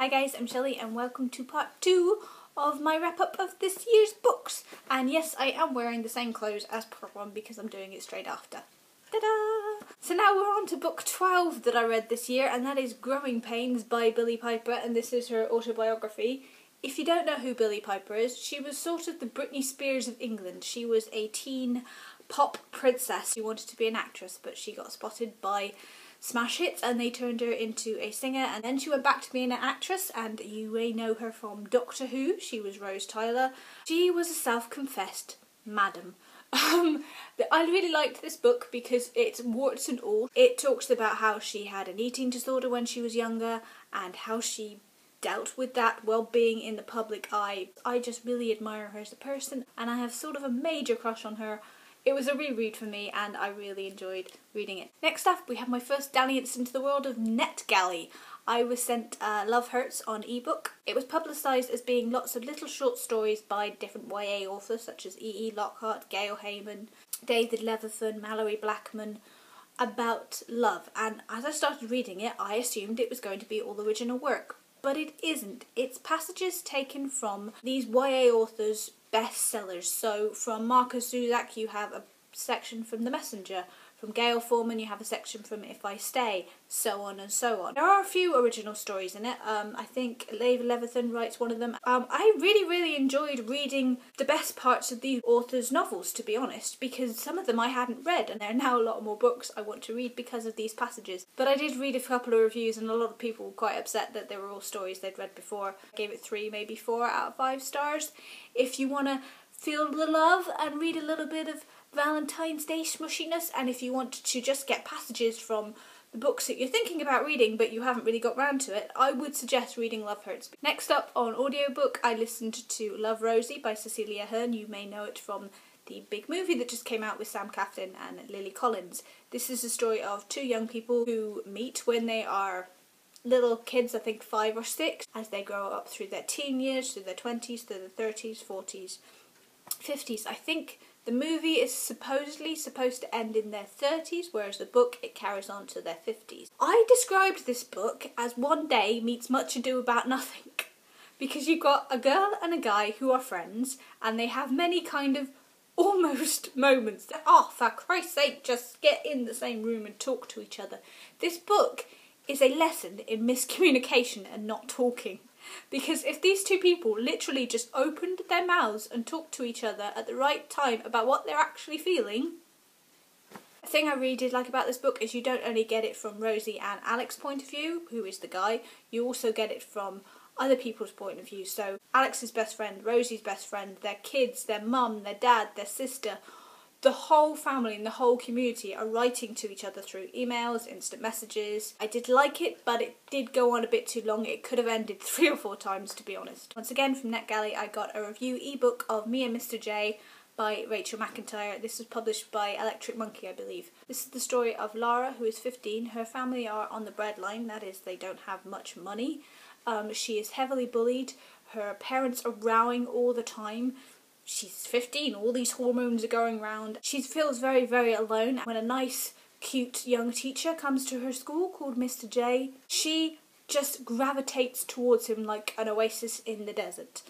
Hi guys, I'm Shelley and welcome to part 2 of my wrap up of this year's books. And yes, I am wearing the same clothes as part 1 because I'm doing it straight after. Ta-da! So now we're on to book 12 that I read this year, and that is Growing Pains by Billie Piper, and this is her autobiography. If you don't know who Billie Piper is, she was sort of the Britney Spears of England. She was a teen pop princess who wanted to be an actress, but she got spotted by smash hits and they turned her into a singer, and then she went back to being an actress, and you may know her from Doctor Who. She was Rose Tyler. She was a self-confessed madam. I really liked this book because it's warts and all. It talks about how she had an eating disorder when she was younger and how she dealt with that while being in the public eye. I just really admire her as a person and I have sort of a major crush on her. It was a reread for me and I really enjoyed reading it. Next up, we have my first dalliance into the world of NetGalley. I was sent Love Hurts on ebook. It was publicised as being lots of little short stories by different YA authors such as E.E. Lockhart, Gail Heyman, David Levithan, Mallory Blackman, about love. And as I started reading it, I assumed it was going to be all original work. But it isn't. It's passages taken from these YA authors' bestsellers. So from Marcus Zuzak you have a section from The Messenger. From Gail Forman you have a section from If I Stay, so on and so on. There are a few original stories in it. I think David Levithan writes one of them. I really enjoyed reading the best parts of these authors' novels, to be honest, because some of them I hadn't read, and there are now a lot more books I want to read because of these passages. But I did read a couple of reviews and a lot of people were quite upset that they were all stories they'd read before. I gave it 3, maybe 4 out of 5 stars. If you want to feel the love and read a little bit of Valentine's Day smushiness, and if you want to just get passages from the books that you're thinking about reading but you haven't really got round to it, I would suggest reading Love Hurts. Next up on audiobook, I listened to Love Rosie by Cecilia Ahern. You may know it from the big movie that just came out with Sam Claflin and Lily Collins. This is the story of 2 young people who meet when they are little kids, I think 5 or 6, as they grow up through their teen years, through their 20s, through their 30s, 40s, 50s. I think the movie is supposedly supposed to end in their 30s, whereas the book, it carries on to their 50s. I described this book as One Day Meets Much Ado About Nothing, because you've got a girl and a guy who are friends, and they have many kind of almost moments that, oh, for Christ's sake, just get in the same room and talk to each other. This book is a lesson in miscommunication and not talking. Because if these 2 people literally just opened their mouths and talked to each other at the right time about what they're actually feeling. The thing I really did like about this book is you don't only get it from Rosie and Alex's point of view, who is the guy, you also get it from other people's point of view. So Alex's best friend, Rosie's best friend, their kids, their mum, their dad, their sister. The whole family and the whole community are writing to each other through emails, instant messages. I did like it, but it did go on a bit too long. It could have ended 3 or 4 times, to be honest. Once again, from NetGalley, I got a review ebook of Me and Mr. J by Rachel McIntyre. This was published by Electric Monkey, I believe. This is the story of Lara, who is 15. Her family are on the breadline, that is, they don't have much money. She is heavily bullied. Her parents are rowing all the time. She's 15, all these hormones are going round. She feels very alone. When a nice, cute young teacher comes to her school called Mr. J, she just gravitates towards him like an oasis in the desert.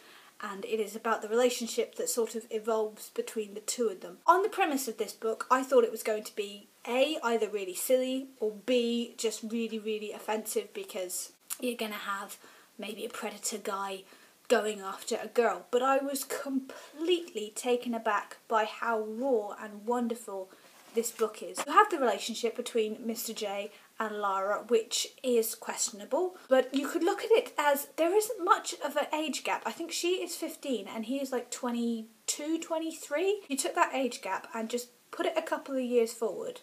And it is about the relationship that sort of evolves between the 2 of them. On the premise of this book, I thought it was going to be A, either really silly, or B, just really offensive, because you're going to have maybe a predator guy going after a girl, but I was completely taken aback by how raw and wonderful this book is. You have the relationship between Mr. J and Lara, which is questionable, but you could look at it as there isn't much of an age gap. I think she is 15 and he is like 22, 23. You took that age gap and just put it a couple of years forward,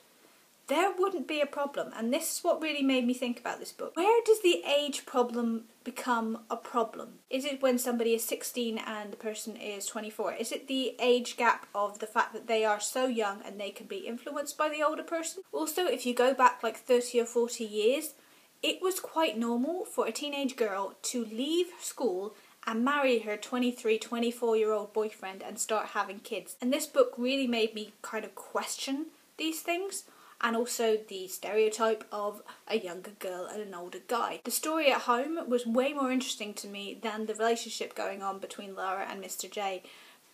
there wouldn't be a problem. And this is what really made me think about this book. Where does the age problem become a problem? Is it when somebody is 16 and the person is 24? Is it the age gap of the fact that they are so young and they can be influenced by the older person? Also, if you go back like 30 or 40 years, it was quite normal for a teenage girl to leave school and marry her 23, 24-year-old boyfriend and start having kids. And this book really made me kind of question these things. and also the stereotype of a younger girl and an older guy. The story at home was way more interesting to me than the relationship going on between Lara and Mr. J,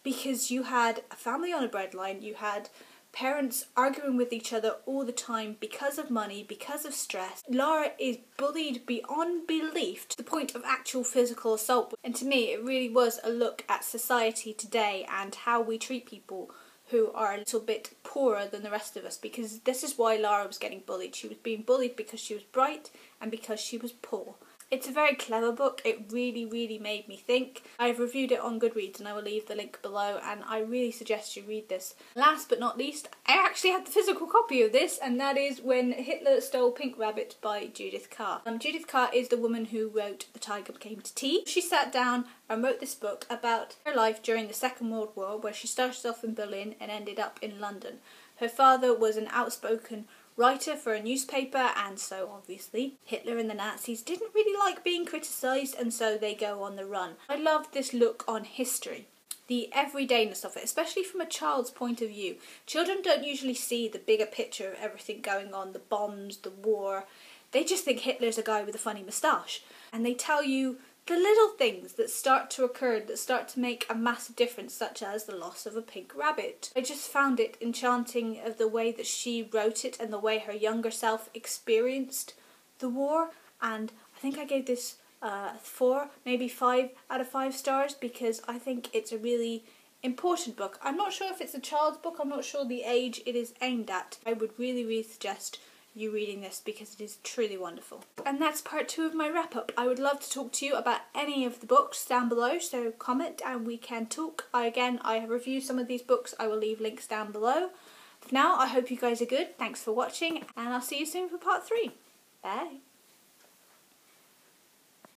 because you had a family on a breadline, you had parents arguing with each other all the time because of money, because of stress. Lara is bullied beyond belief to the point of actual physical assault. And to me, it really was a look at society today and how we treat people who are a little bit poorer than the rest of us, because this is why Lara was getting bullied. She was being bullied because she was bright and because she was poor. It's a very clever book. It really, really made me think. I've reviewed it on Goodreads and I will leave the link below, and I really suggest you read this. Last but not least, I actually had the physical copy of this, and that is When Hitler Stole Pink Rabbit by Judith Kerr. Judith Kerr is the woman who wrote The Tiger Came to Tea. She sat down and wrote this book about her life during the Second World War, where she started off in Berlin and ended up in London. Her father was an outspoken writer for a newspaper, and so obviously Hitler and the Nazis didn't really like being criticised, and so they go on the run. I love this look on history, the everydayness of it, especially from a child's point of view. Children don't usually see the bigger picture of everything going on, the bombs, the war. They just think Hitler's a guy with a funny moustache, and they tell you the little things that start to occur, that start to make a massive difference, such as the loss of a pink rabbit. I just found it enchanting of the way that she wrote it and the way her younger self experienced the war, and I think I gave this 4, maybe 5 out of 5 stars, because I think it's a really important book. I'm not sure if it's a child's book, I'm not sure the age it is aimed at. I would really, really suggest you reading this because it is truly wonderful. And that's part 2 of my wrap up. I would love to talk to you about any of the books down below, so comment and we can talk. I have reviewed some of these books. I will leave links down below. For now, I hope you guys are good. Thanks for watching, and I'll see you soon for part 3. Bye.